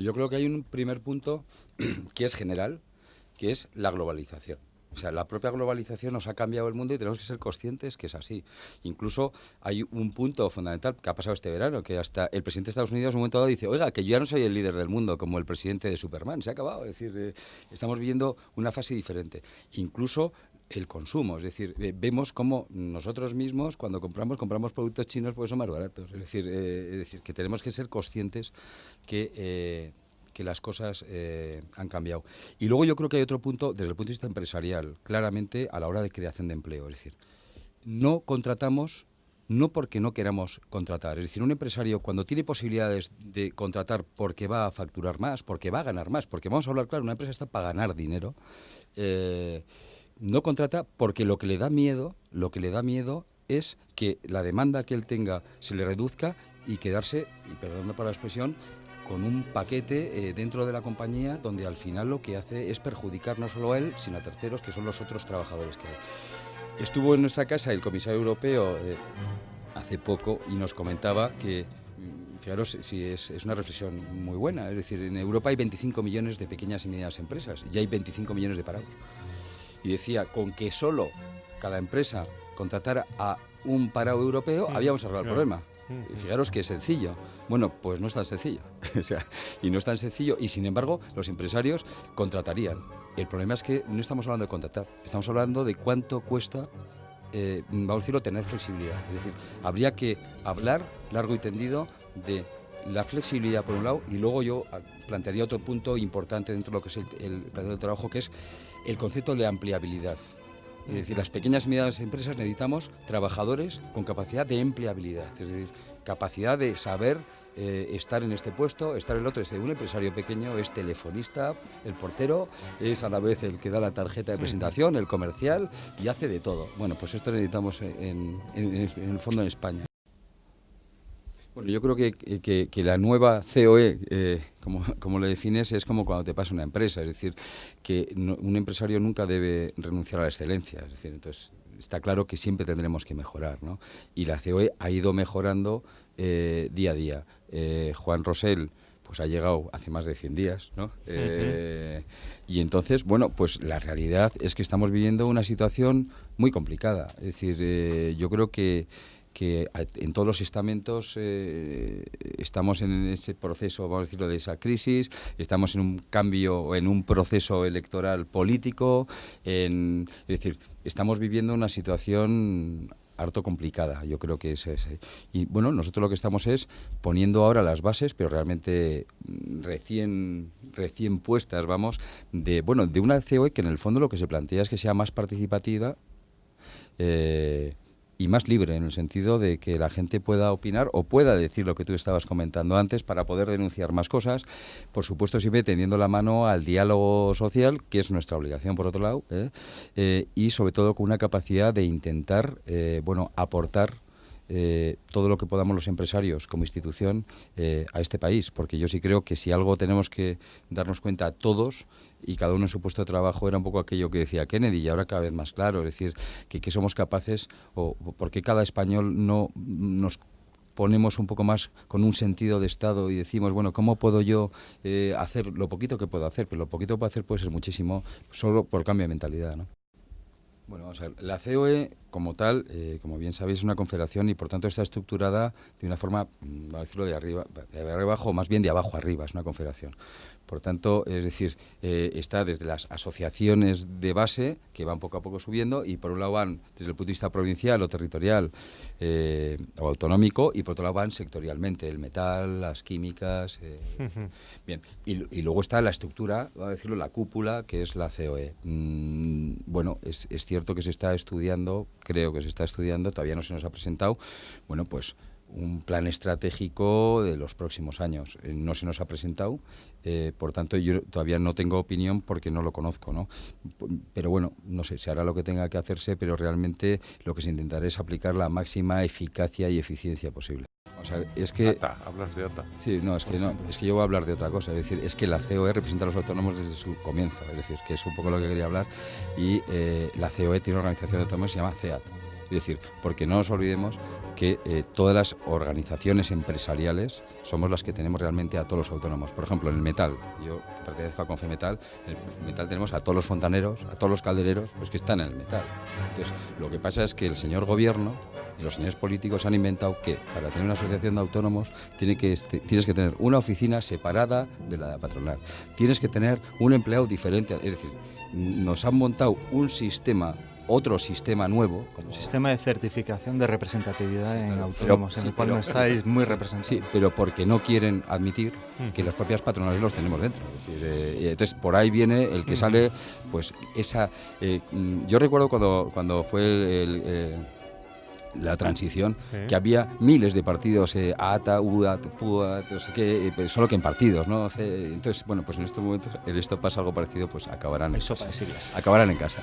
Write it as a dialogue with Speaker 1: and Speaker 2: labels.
Speaker 1: Pues yo creo que hay un primer punto que es general, que es la globalización. O sea, la propia globalización nos ha cambiado el mundo y tenemos que ser conscientes que es así. Incluso hay un punto fundamental que ha pasado este verano, que hasta el presidente de Estados Unidos en un momento dado dice, oiga, que yo ya no soy el líder del mundo como el presidente de Superman, se ha acabado. Es decir, estamos viviendo una fase diferente. Incluso el consumo, es decir, vemos cómo nosotros mismos cuando compramos productos chinos porque son más baratos. Es decir, que tenemos que ser conscientes que las cosas han cambiado. Y luego yo creo que hay otro punto, desde el punto de vista empresarial, claramente a la hora de creación de empleo. Es decir, no contratamos no porque no queramos contratar. Es decir, un empresario cuando tiene posibilidades de contratar porque va a facturar más, porque va a ganar más, porque vamos a hablar claro, una empresa está para ganar dinero, no contrata porque lo que le da miedo es que la demanda que él tenga se le reduzca y quedarse, y perdóname por la expresión, con un paquete dentro de la compañía donde al final lo que hace es perjudicar no solo a él, sino a terceros, que son los otros trabajadores que hay. Estuvo en nuestra casa el comisario europeo hace poco y nos comentaba que, fijaros, si es una reflexión muy buena, es decir, en Europa hay 25 millones de pequeñas y medianas empresas y hay 25 millones de parados. Y decía, con que solo cada empresa contratara a un parado europeo, habíamos arreglado el problema. Fijaros que es sencillo. Bueno, pues no es tan sencillo. O sea, y no es tan sencillo. Y sin embargo, los empresarios contratarían. El problema es que no estamos hablando de contratar. Estamos hablando de cuánto cuesta, vamos a decirlo, tener flexibilidad. Es decir, habría que hablar largo y tendido de la flexibilidad por un lado y luego yo plantearía otro punto importante dentro de lo que es el plan de trabajo, que es el concepto de ampliabilidad. Es decir, las pequeñas y medianas empresas necesitamos trabajadores con capacidad de empleabilidad, es decir, capacidad de saber estar en este puesto, estar en el otro. Un empresario pequeño es telefonista, el portero, es a la vez el que da la tarjeta de presentación, el comercial y hace de todo. Bueno, pues esto necesitamos en el fondo en España. Bueno, yo creo que la nueva COE, como lo defines, es como cuando te pasa una empresa, es decir, que un empresario nunca debe renunciar a la excelencia, es decir, entonces está claro que siempre tendremos que mejorar, ¿no? Y la COE ha ido mejorando día a día. Juan Rosell pues ha llegado hace más de 100 días, ¿no? Y entonces, bueno, pues la realidad es que estamos viviendo una situación muy complicada, es decir, yo creo que en todos los estamentos estamos en ese proceso, vamos a decirlo, de esa crisis, estamos en un cambio, en un proceso electoral político, es decir, estamos viviendo una situación harto complicada, yo creo que es ese. Y bueno, nosotros lo que estamos es poniendo ahora las bases, pero realmente recién puestas, vamos, de una COE que en el fondo lo que se plantea es que sea más participativa, y más libre, en el sentido de que la gente pueda opinar o pueda decir lo que tú estabas comentando antes para poder denunciar más cosas, por supuesto siempre tendiendo la mano al diálogo social, que es nuestra obligación por otro lado, y sobre todo con una capacidad de intentar aportar todo lo que podamos los empresarios como institución a este país, porque yo sí creo que si algo tenemos que darnos cuenta a todos, y cada uno en su puesto de trabajo, era un poco aquello que decía Kennedy, y ahora cada vez más claro, es decir, que somos capaces, o porque cada español no nos ponemos un poco más con un sentido de Estado y decimos, bueno, ¿cómo puedo yo hacer lo poquito que puedo hacer? Pero lo poquito que puedo hacer puede ser muchísimo, solo por cambio de mentalidad, ¿no? Bueno, vamos a ver, la COE como tal, como bien sabéis, es una confederación y por tanto está estructurada de una forma, vamos a decirlo de arriba abajo, más bien de abajo arriba, es una confederación. Por tanto, es decir, está desde las asociaciones de base, que van poco a poco subiendo, y por un lado van desde el punto de vista provincial o territorial o autonómico, y por otro lado van sectorialmente, el metal, las químicas. Bien, y luego está la estructura, vamos a decirlo, la cúpula, que es la COE. Bueno, es cierto que se está estudiando, creo que se está estudiando, todavía no se nos ha presentado, bueno, pues un plan estratégico de los próximos años. No se nos ha presentado, por tanto yo todavía no tengo opinión porque no lo conozco, ¿no? Pero bueno, no sé, se hará lo que tenga que hacerse, pero realmente lo que se intentará es aplicar la máxima eficacia y eficiencia posible. O sea, es que...
Speaker 2: hablas de OTA.
Speaker 1: Sí, no, es que yo voy a hablar de otra cosa, es decir, es que la COE representa a los autónomos desde su comienzo, es decir, que es un poco lo que quería hablar, y la COE tiene una organización de autónomos que se llama CEAT. Es decir, porque no nos olvidemos que todas las organizaciones empresariales somos las que tenemos realmente a todos los autónomos. Por ejemplo, en el metal, yo que pertenezco a Confemetal, en el metal tenemos a todos los fontaneros, a todos los caldereros, pues que están en el metal. Entonces, lo que pasa es que el señor gobierno y los señores políticos han inventado que para tener una asociación de autónomos tienes que tener una oficina separada de la patronal, tienes que tener un empleado diferente, es decir, nos han montado otro sistema nuevo.
Speaker 2: Un sistema de certificación de representatividad en autónomos, en el cual no estáis muy representados.
Speaker 1: Sí, pero porque no quieren admitir que las propias patronales los tenemos dentro. Es decir, entonces, por ahí viene el que sale, pues esa... yo recuerdo cuando fue la transición, que había miles de partidos, ATA, UAT, PUAT, no sé qué, solo que en partidos, ¿no? Entonces, bueno, pues en estos momentos, en esto pasa algo parecido, pues acabarán en casa.